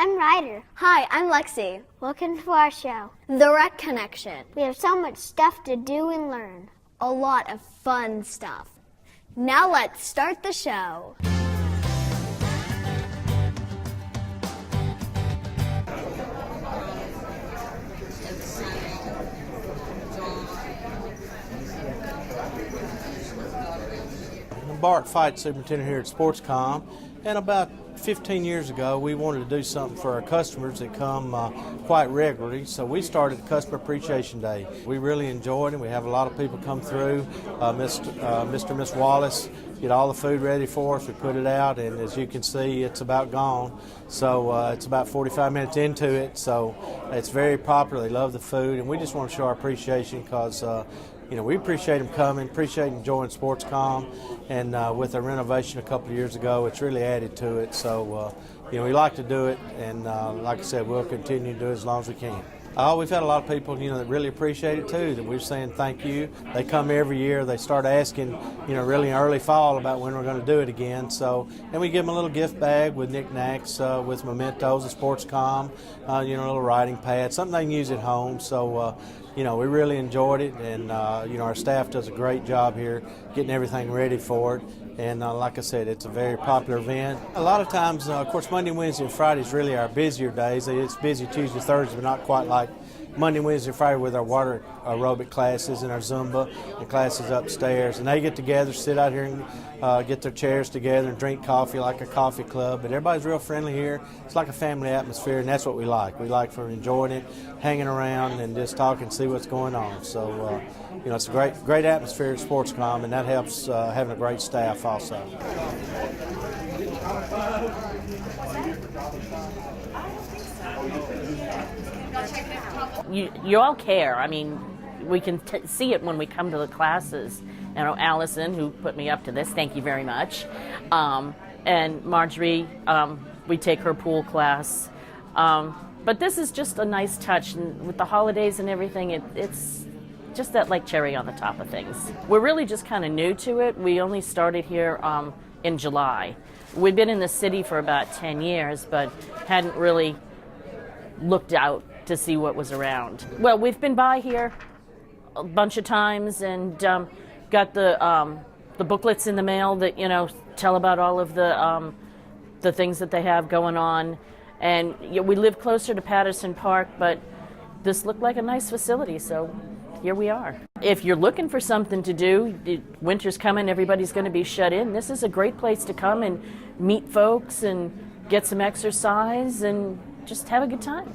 I'm Ryder. Hi, I'm Lexi. Welcome to our show, The RecConnection. We have so much stuff to do and learn. A lot of fun stuff. Now let's start the show. Bart Fight Superintendent here at Sportscom, and about 15 years ago we wanted to do something for our customers that come quite regularly, so we started Customer Appreciation Day. We really enjoyed it. We have a lot of people come through. Mr. and Miss Wallace get all the food ready for us. We put it out, and as you can see, it's about gone. So it's about 45 minutes into it, so it's very popular. They love the food, and we just want to show our appreciation because we appreciate them coming, appreciate enjoying Sportscom, and with our renovation a couple of years ago, it's really added to it. So, we like to do it, and like I said, we'll continue to do it as long as we can. We've had a lot of people, that really appreciate it too, that we're saying thank you. They come every year. They start asking, really in early fall about when we're going to do it again. So, and we give them a little gift bag with knickknacks, with mementos, a Sportscom, a little writing pad, something they can use at home. So, we really enjoyed it, and our staff does a great job here getting everything ready for it. And like I said, it's a very popular event. A lot of times, of course, Monday, Wednesday, and Friday is really our busier days. It's busy Tuesday, Thursday, but not quite like Monday, Wednesday, and Friday with our water aerobic classes and our Zumba and classes upstairs. And they get together, sit out here and get their chairs together and drink coffee like a coffee club. But everybody's real friendly here. It's like a family atmosphere, and that's what we like. We like for enjoying it, hanging around, and just talking, see what's going on. So, it's a great atmosphere at Sportscom, and that helps having a great staff also. You all care. I mean, we can see it when we come to the classes. Allison, who put me up to this, thank you very much. And Marjorie, we take her pool class. But this is just a nice touch, and with the holidays and everything, it's just that like cherry on the top of things. We're really just kind of new to it. We only started here in July. We've been in the city for about 10 years, but hadn't really looked out to see what was around. Well, we've been by here a bunch of times and got the booklets in the mail that tell about all of the things that they have going on. And we live closer to Patterson Park, but this looked like a nice facility, so here we are. If you're looking for something to do, winter's coming, everybody's going to be shut in. This is a great place to come and meet folks and get some exercise and just have a good time.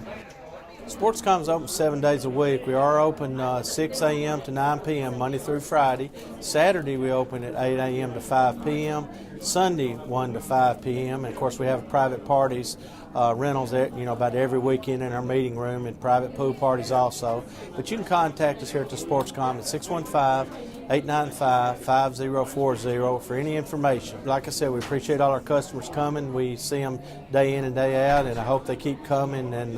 Sportscom is open 7 days a week. We are open 6 a.m. to 9 p.m. Monday through Friday. Saturday we open at 8 a.m. to 5 p.m. Sunday 1 to 5 p.m. And of course we have private parties, rentals about every weekend in our meeting room, and private pool parties also. But you can contact us here at the Sportscom at 615-895-5040 for any information. Like I said, we appreciate all our customers coming. We see them day in and day out, and I hope they keep coming, and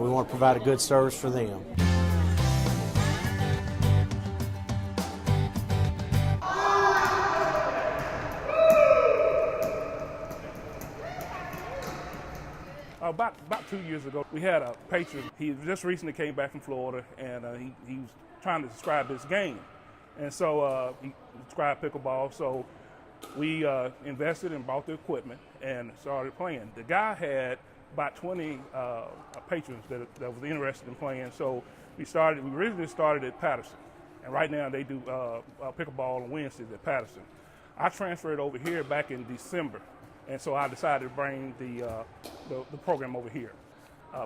we want to provide a good service for them. About 2 years ago, we had a patron. He just recently came back from Florida, and he was trying to describe this game. And so he described pickleball. So we invested and bought the equipment and started playing. The guy had about 20 patrons that was interested in playing. So we originally started at Patterson, and right now they do pickleball on Wednesdays at Patterson. I transferred over here back in December. And so I decided to bring the program over here.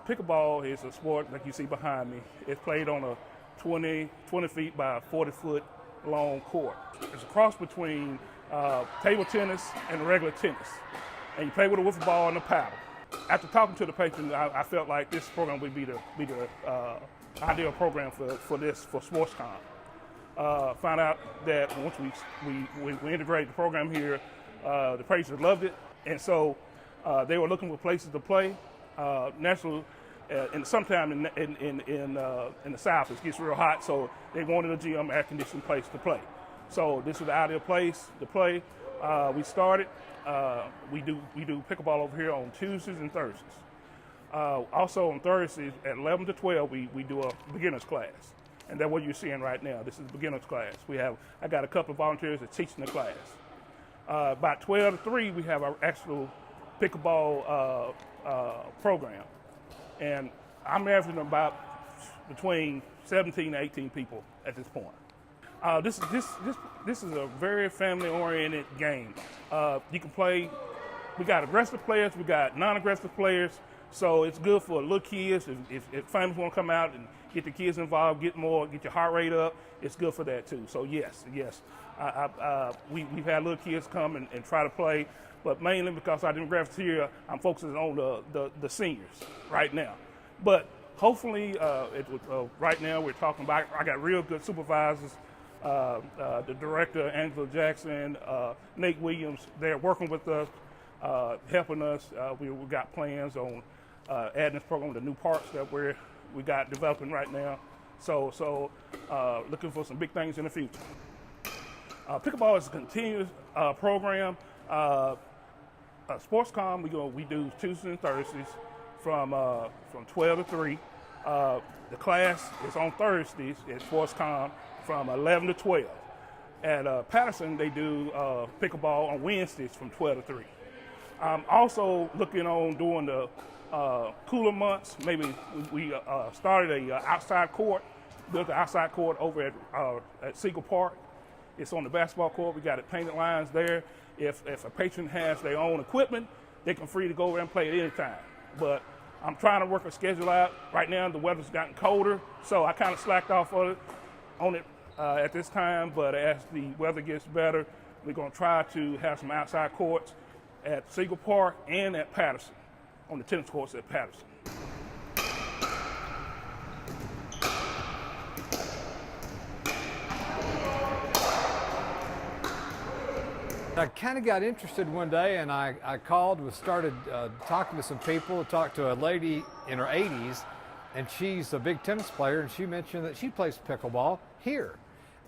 Pickleball is a sport, like you see behind me. It's played on a 20 feet by 40-foot long court. It's a cross between table tennis and regular tennis. And you play with a wiffle ball and a paddle. After talking to the patron, I felt like this program would be the ideal program for Sportscom. Found out that once we integrated the program here, the patrons loved it, and so they were looking for places to play. And sometime in the South, it gets real hot, so they wanted a gym, air-conditioned place to play. So this was the ideal place to play. We started. We do pickleball over here on Tuesdays and Thursdays. Also on Thursdays at 11 to 12, we do a beginner's class. And that's what you're seeing right now. This is beginner's class. I got a couple of volunteers that teaching the class. About 12 to 3, we have our actual pickleball program. And I'm averaging about between 17 and 18 people at this point. This is a very family-oriented game. You can play. We got aggressive players. We got non-aggressive players. So it's good for little kids. If families want to come out and get the kids involved, get your heart rate up, it's good for that too. So yes. We've had little kids come and try to play, but mainly because our demographics here, I'm focusing on the seniors right now. But hopefully, right now we're talking about, I got real good supervisors. The director, Angela Jackson, Nate Williams, they're working with us, helping us. We got plans on adding this program to new parks that we got developing right now. So looking for some big things in the future. Pickleball is a continuous program. SportsCom, we do Tuesdays and Thursdays from 12 to 3. The class is on Thursdays at SportsCom from 11 to 12. At Patterson, they do pickleball on Wednesdays from 12 to 3. I'm also looking on during the cooler months. Maybe we started a outside court, built an outside court over at Siegel Park. It's on the basketball court. We got it painted lines there. If a patron has their own equipment, they can free to go over and play at any time. But I'm trying to work a schedule out. Right now, the weather's gotten colder, so I kind of slacked off on it at this time. But as the weather gets better, we're going to try to have some outside courts at Siegel Park and at Patterson, on the tennis courts at Patterson. I kind of got interested one day, and I started talking to some people. Talked to a lady in her 80s, and she's a big tennis player, and she mentioned that she plays pickleball here.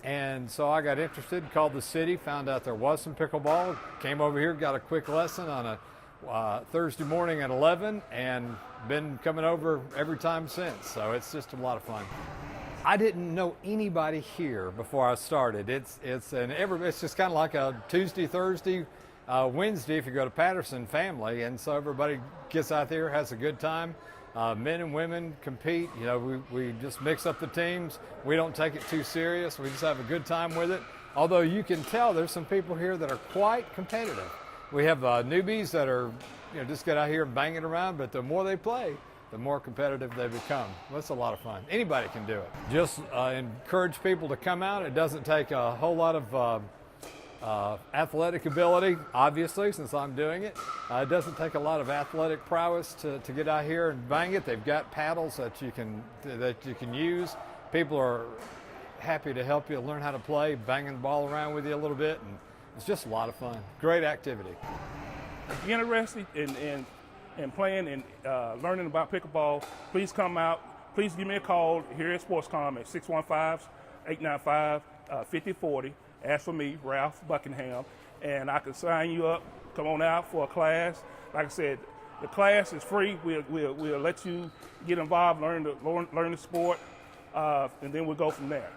And so I got interested, called the city, found out there was some pickleball, came over here, got a quick lesson on a Thursday morning at 11, and been coming over every time since. So it's just a lot of fun. I didn't know anybody here before I started. It's just kind of like a Tuesday, Thursday, Wednesday if you go to Patterson family, and so everybody gets out there, has a good time. Men and women compete. You know, we just mix up the teams. We don't take it too serious. We just have a good time with it. Although you can tell there's some people here that are quite competitive. We have newbies that are, just get out here and bang it around, but the more they play, the more competitive they become. That's a lot of fun. Anybody can do it. Just encourage people to come out. It doesn't take a whole lot of athletic ability, obviously, since I'm doing it. It doesn't take a lot of athletic prowess to get out here and bang it. They've got paddles that you can use. People are happy to help you learn how to play, banging the ball around with you a little bit, and it's just a lot of fun. Great activity. If you're interested in playing and learning about pickleball, please come out. Please give me a call here at SportsCom at 615-895-5040. Ask for me, Ralph Buckingham, and I can sign you up. Come on out for a class. Like I said, the class is free. We'll let you get involved, learn the sport, and then we'll go from there.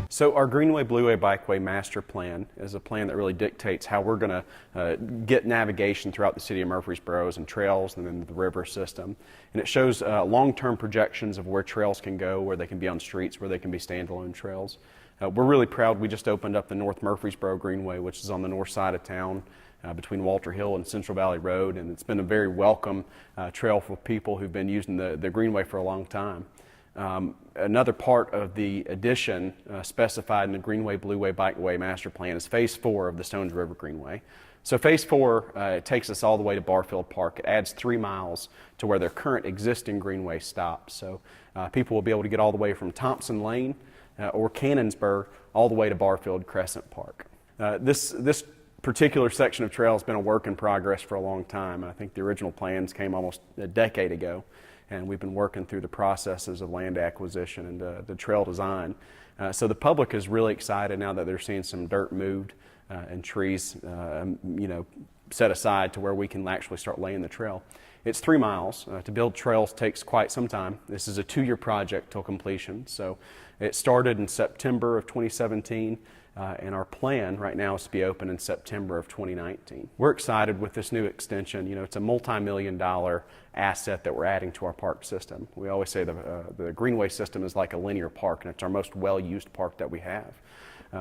So our Greenway Blueway Bikeway Master Plan is a plan that really dictates how we're going to get navigation throughout the city of Murfreesboro and trails and then the river system. And it shows long-term projections of where trails can go, where they can be on streets, where they can be standalone trails. We're really proud we just opened up the North Murfreesboro Greenway, which is on the north side of town between Walter Hill and Central Valley Road. And it's been a very welcome trail for people who've been using the Greenway for a long time. Another part of the addition specified in the Greenway Blueway Bikeway Master Plan is Phase 4 of the Stones River Greenway. So Phase 4 it takes us all the way to Barfield Park. It adds 3 miles to where their current existing Greenway stops. So people will be able to get all the way from Thompson Lane or Cannonsburg all the way to Barfield Crescent Park. This particular section of trail has been a work in progress for a long time. I think the original plans came almost a decade ago. And we've been working through the processes of land acquisition and the trail design. So the public is really excited now that they're seeing some dirt moved and trees, set aside to where we can actually start laying the trail. It's 3 miles. To build trails takes quite some time. This is a 2-year project till completion. So it started in September of 2017, and our plan right now is to be open in September of 2019. We're excited with this new extension. You know, it's a multi-million-dollar asset that we're adding to our park system. We always say the Greenway system is like a linear park, and it's our most well-used park that we have.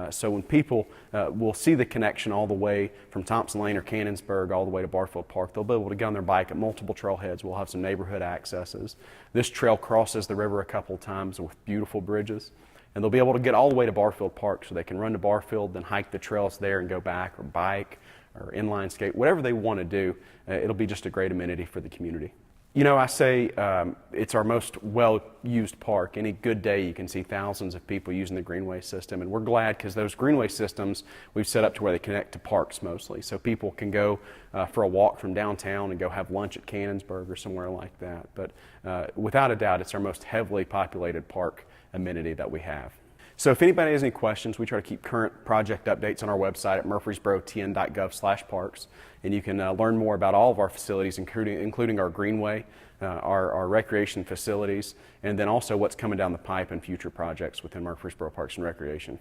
So when people will see the connection all the way from Thompson Lane or Cannonsburg all the way to Barfield Park, they'll be able to get on their bike at multiple trailheads. We'll have some neighborhood accesses. This trail crosses the river a couple of times with beautiful bridges. And they'll be able to get all the way to Barfield Park so they can run to Barfield, then hike the trails there and go back, or bike or inline skate, whatever they want to do. It'll be just a great amenity for the community. You know, I say it's our most well-used park. Any good day you can see thousands of people using the Greenway system, and we're glad because those Greenway systems we've set up to where they connect to parks mostly, so people can go for a walk from downtown and go have lunch at Cannonsburg or somewhere like that. But without a doubt, it's our most heavily populated park amenity that we have. So if anybody has any questions, we try to keep current project updates on our website at murfreesboro.tn.gov/parks, and you can learn more about all of our facilities, including our Greenway, our recreation facilities, and then also what's coming down the pipe and future projects within Murfreesboro Parks and Recreation.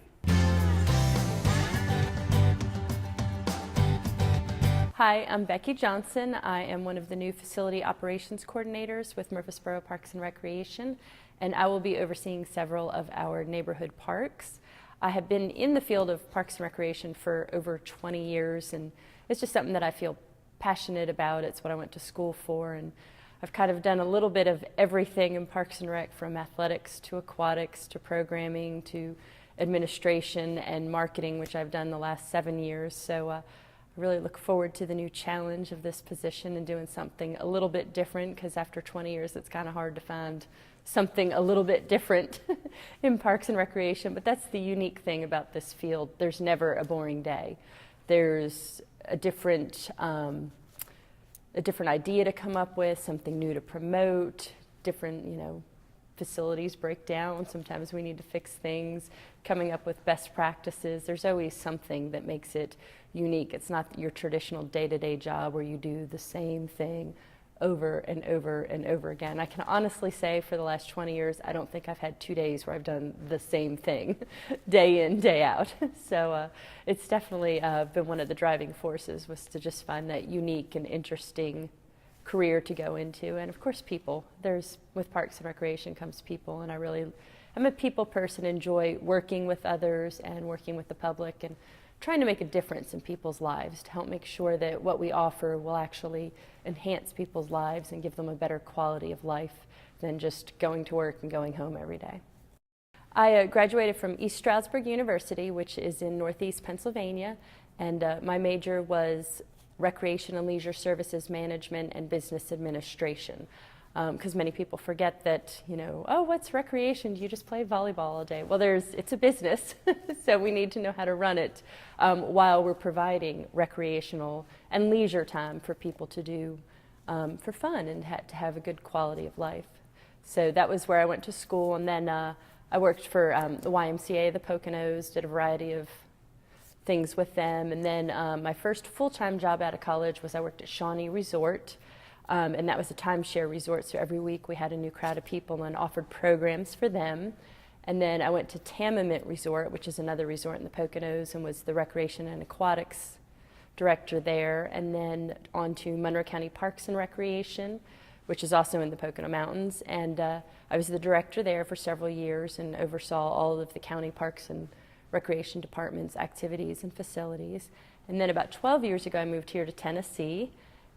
Hi, I'm Becky Johnson. I am one of the new facility operations coordinators with Murfreesboro Parks and Recreation, and I will be overseeing several of our neighborhood parks. I have been in the field of parks and recreation for over 20 years, and it's just something that I feel passionate about. It's what I went to school for, and I've kind of done a little bit of everything in Parks and Rec, from athletics to aquatics to programming to administration and marketing, which I've done the last 7 years. So I really look forward to the new challenge of this position and doing something a little bit different, because after 20 years it's kind of hard to find something a little bit different in Parks and Recreation. But that's the unique thing about this field. There's never a boring day. There's a different idea to come up with, something new to promote, different, facilities break down. Sometimes we need to fix things, coming up with best practices. There's always something that makes it unique. It's not your traditional day-to-day job where you do the same thing over and over and over again. I can honestly say for the last 20 years, I don't think I've had 2 days where I've done the same thing day in, day out. So it's definitely been one of the driving forces, was to just find that unique and interesting career to go into. And of course, people. With Parks and Recreation comes people, and I'm a people person, enjoy working with others and working with the public and trying to make a difference in people's lives, to help make sure that what we offer will actually enhance people's lives and give them a better quality of life than just going to work and going home every day. I graduated from East Stroudsburg University, which is in Northeast Pennsylvania, and my major was Recreation and Leisure Services Management and Business Administration. Because many people forget that, oh, what's recreation? Do you just play volleyball all day? Well, it's a business, so we need to know how to run it while we're providing recreational and leisure time for people to do for fun and to have a good quality of life. So that was where I went to school, and then I worked for the YMCA, the Poconos, did a variety of things with them, and then my first full-time job out of college was I worked at Shawnee Resort. And that was a timeshare resort, so every week we had a new crowd of people and offered programs for them. And then I went to Tamament Resort, which is another resort in the Poconos, and was the Recreation and Aquatics Director there. And then on to Monroe County Parks and Recreation, which is also in the Pocono Mountains. And I was the director there for several years and oversaw all of the county parks and recreation departments' activities and facilities. And then about 12 years ago, I moved here to Tennessee,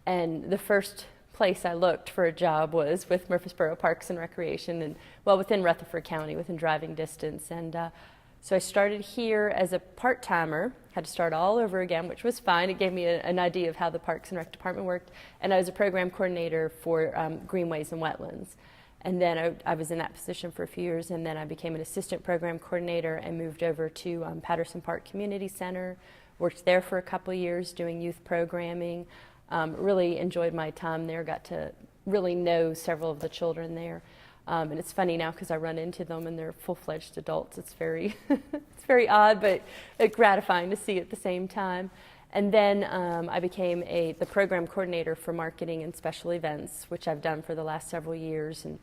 and the first place I looked for a job was with Murfreesboro Parks and Recreation, and within Rutherford County, within driving distance. And so I started here as a part-timer, had to start all over again, which was fine. It gave me an idea of how the Parks and Rec department worked. And I was a program coordinator for Greenways and Wetlands. And then I was in that position for a few years, and then I became an assistant program coordinator and moved over to Patterson Park Community Center, worked there for a couple of years doing youth programming. Really enjoyed my time there, got to really know several of the children there. And it's funny now because I run into them and they're full-fledged adults. It's very, it's very odd, but gratifying to see at the same time. And then I became the program coordinator for marketing and special events, which I've done for the last several years. And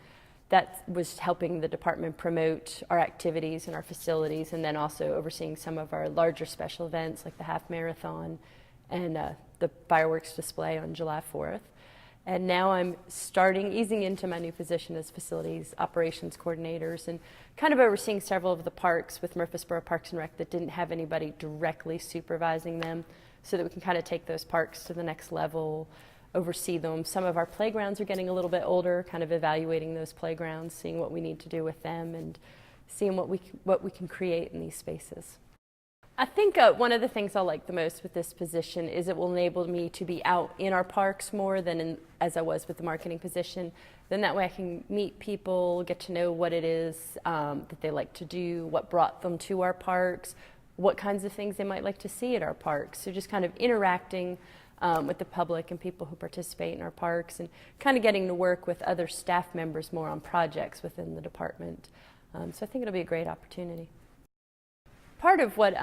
that was helping the department promote our activities and our facilities, and then also overseeing some of our larger special events like the half marathon and the fireworks display on July 4th. And now I'm easing into my new position as facilities operations coordinators and kind of overseeing several of the parks with Murfreesboro Parks and Rec that didn't have anybody directly supervising them, so that we can kind of take those parks to the next level, oversee them. Some of our playgrounds are getting a little bit older, kind of evaluating those playgrounds, seeing what we need to do with them, and seeing what we can create in these spaces. I think one of the things I like the most with this position is it will enable me to be out in our parks more than as I was with the marketing position. Then that way I can meet people, get to know what it is that they like to do, what brought them to our parks, what kinds of things they might like to see at our parks. So just kind of interacting with the public and people who participate in our parks, and kind of getting to work with other staff members more on projects within the department. So I think it'll be a great opportunity. Part of what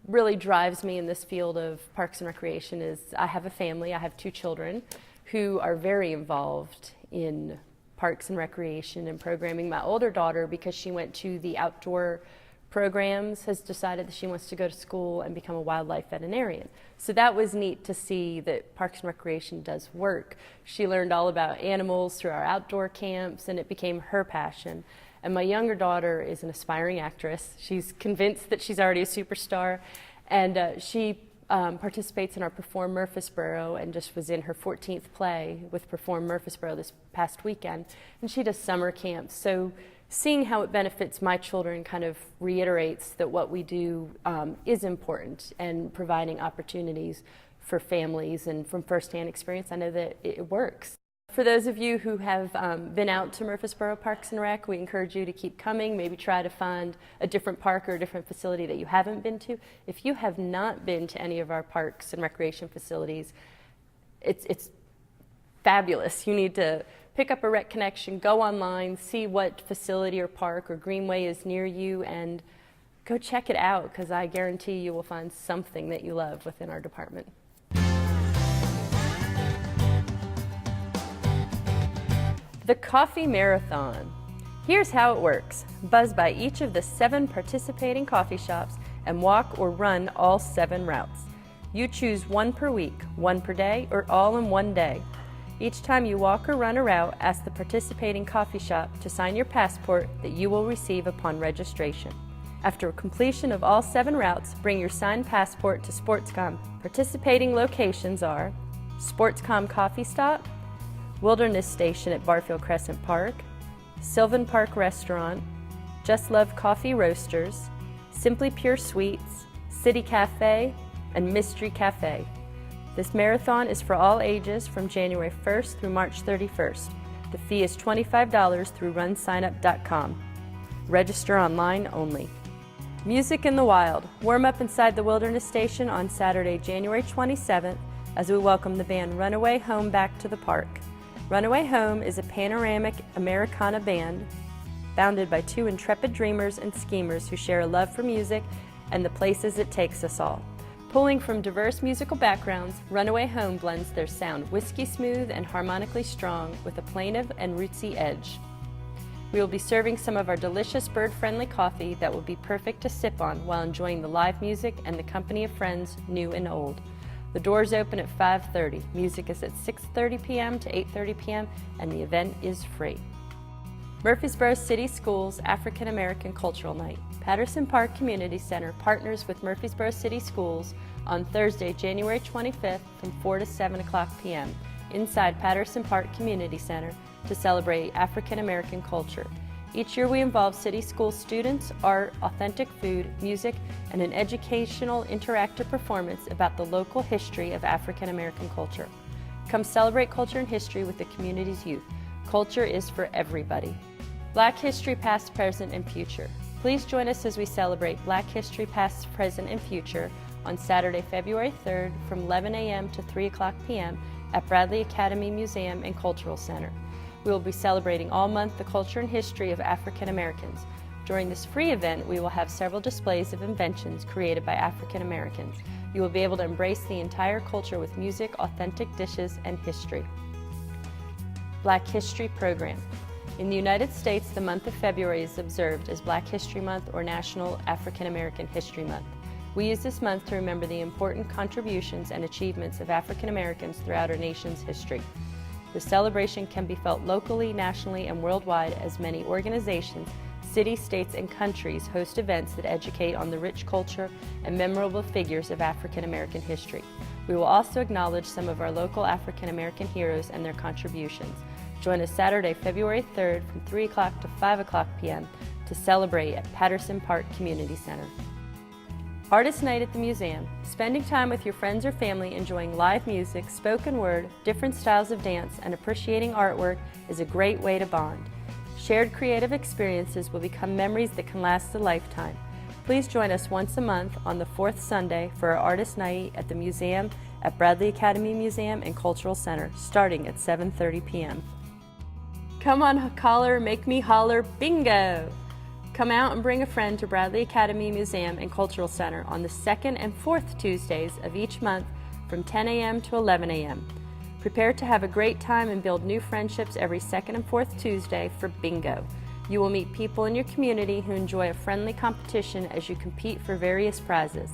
really drives me in this field of parks and recreation is I have a family. I have 2 children who are very involved in parks and recreation and programming. My older daughter, because she went to the outdoor programs, has decided that she wants to go to school and become a wildlife veterinarian. So that was neat to see that Parks and Recreation does work. She learned all about animals through our outdoor camps, and it became her passion. And my younger daughter is an aspiring actress. She's convinced that she's already a superstar, and she participates in our Perform Murfreesboro, and just was in her 14th play with Perform Murfreesboro this past weekend. And she does summer camps. So seeing how it benefits my children kind of reiterates that what we do is important, and providing opportunities for families. And from firsthand experience, I know that it works. For those of you who have been out to Murfreesboro Parks and Rec, we encourage you to keep coming. Maybe try to find a different park or a different facility that you haven't been to. If you have not been to any of our parks and recreation facilities, it's fabulous. You need to pick up a RecConnection, go online, see what facility or park or Greenway is near you, and go check it out, because I guarantee you will find something that you love within our department. The Coffee Marathon. Here's how it works. Buzz by each of the 7 participating coffee shops and walk or run all 7 routes. You choose 1 per week, 1 per day, or all in one day. Each time you walk or run a route, ask the participating coffee shop to sign your passport that you will receive upon registration. After completion of all 7 routes, bring your signed passport to SportsCom. Participating locations are SportsCom Coffee Stop, Wilderness Station at Barfield Crescent Park, Sylvan Park Restaurant, Just Love Coffee Roasters, Simply Pure Sweets, City Cafe, and Mystery Cafe. This marathon is for all ages from January 1st through March 31st. The fee is $25 through runsignup.com. Register online only. Music in the Wild. Warm up inside the Wilderness Station on Saturday, January 27th, as we welcome the band Runaway Home back to the park. Runaway Home is a panoramic Americana band founded by 2 intrepid dreamers and schemers who share a love for music and the places it takes us all. Pulling from diverse musical backgrounds, Runaway Home blends their sound whiskey smooth and harmonically strong with a plaintive and rootsy edge. We will be serving some of our delicious bird-friendly coffee that will be perfect to sip on while enjoying the live music and the company of friends, new and old. The doors open at 5:30. Music is at 6:30 p.m. to 8:30 p.m. and the event is free. Murfreesboro City Schools African American Cultural Night. Patterson Park Community Center partners with Murfreesboro City Schools on Thursday, January 25th from 4 to 7 o'clock p.m. inside Patterson Park Community Center to celebrate African American culture. Each year we involve city school students, art, authentic food, music, and an educational interactive performance about the local history of African American culture. Come celebrate culture and history with the community's youth. Culture is for everybody. Black History Past, Present, and Future. Please join us as we celebrate Black History Past, Present, and Future on Saturday, February 3rd from 11 a.m. to 3 o'clock p.m. at Bradley Academy Museum and Cultural Center. We will be celebrating all month the culture and history of African Americans. During this free event, we will have several displays of inventions created by African Americans. You will be able to embrace the entire culture with music, authentic dishes, and history. Black History Program. In the United States, the month of February is observed as Black History Month or National African American History Month. We use this month to remember the important contributions and achievements of African Americans throughout our nation's history. The celebration can be felt locally, nationally, and worldwide as many organizations, cities, states, and countries host events that educate on the rich culture and memorable figures of African American history. We will also acknowledge some of our local African American heroes and their contributions. Join us Saturday, February 3rd from 3 o'clock to 5 o'clock p.m. to celebrate at Patterson Park Community Center. Artist Night at the Museum. Spending time with your friends or family enjoying live music, spoken word, different styles of dance, and appreciating artwork is a great way to bond. Shared creative experiences will become memories that can last a lifetime. Please join us once a month on the fourth Sunday for our Artist Night at the Museum at Bradley Academy Museum and Cultural Center, starting at 7:30 p.m. Come on, caller, make me holler, bingo! Come out and bring a friend to Bradley Academy Museum and Cultural Center on the second and fourth Tuesdays of each month from 10 a.m. to 11 a.m. Prepare to have a great time and build new friendships every second and fourth Tuesday for bingo. You will meet people in your community who enjoy a friendly competition as you compete for various prizes.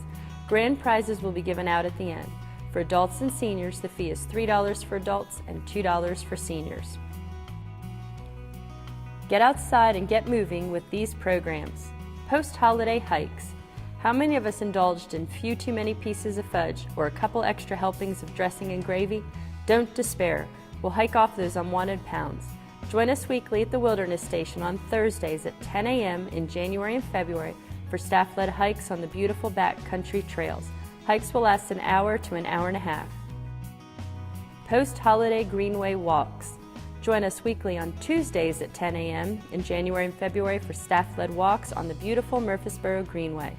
Grand prizes will be given out at the end. For adults and seniors, the fee is $3 for adults and $2 for seniors. Get outside and get moving with these programs. Post-holiday hikes. How many of us indulged in few too many pieces of fudge or a couple extra helpings of dressing and gravy? Don't despair. We'll hike off those unwanted pounds. Join us weekly at the Wilderness Station on Thursdays at 10 a.m. in January and February for staff-led hikes on the beautiful backcountry trails. Hikes will last an hour to an hour and a half. Post-holiday Greenway walks. Join us weekly on Tuesdays at 10 a.m. in January and February for staff-led walks on the beautiful Murfreesboro Greenway.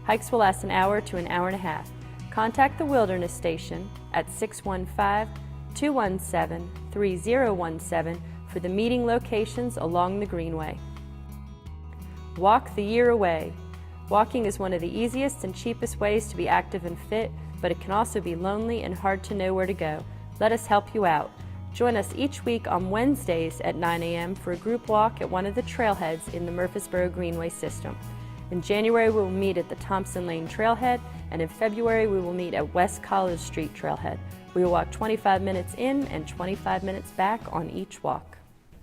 Hikes will last an hour to an hour and a half. Contact the Wilderness Station at 615-217-3017 for the meeting locations along the Greenway. Walk the year away. Walking is one of the easiest and cheapest ways to be active and fit, but it can also be lonely and hard to know where to go. Let us help you out. Join us each week on Wednesdays at 9 a.m. for a group walk at one of the trailheads in the Murfreesboro Greenway system. In January, we will meet at the Thompson Lane Trailhead, and in February, we will meet at West College Street Trailhead. We will walk 25 minutes in and 25 minutes back on each walk.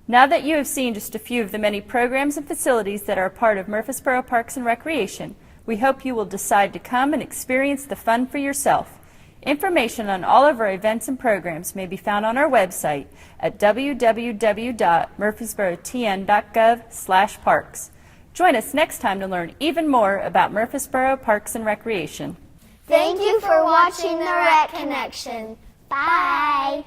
Now that you have seen just a few of the many programs and facilities that are a part of Murfreesboro Parks and Recreation, we hope you will decide to come and experience the fun for yourself. Information on all of our events and programs may be found on our website at www.murfreesborotn.gov/parks. Join us next time to learn even more about Murfreesboro Parks and Recreation. Thank you for watching the RecConnection. Bye.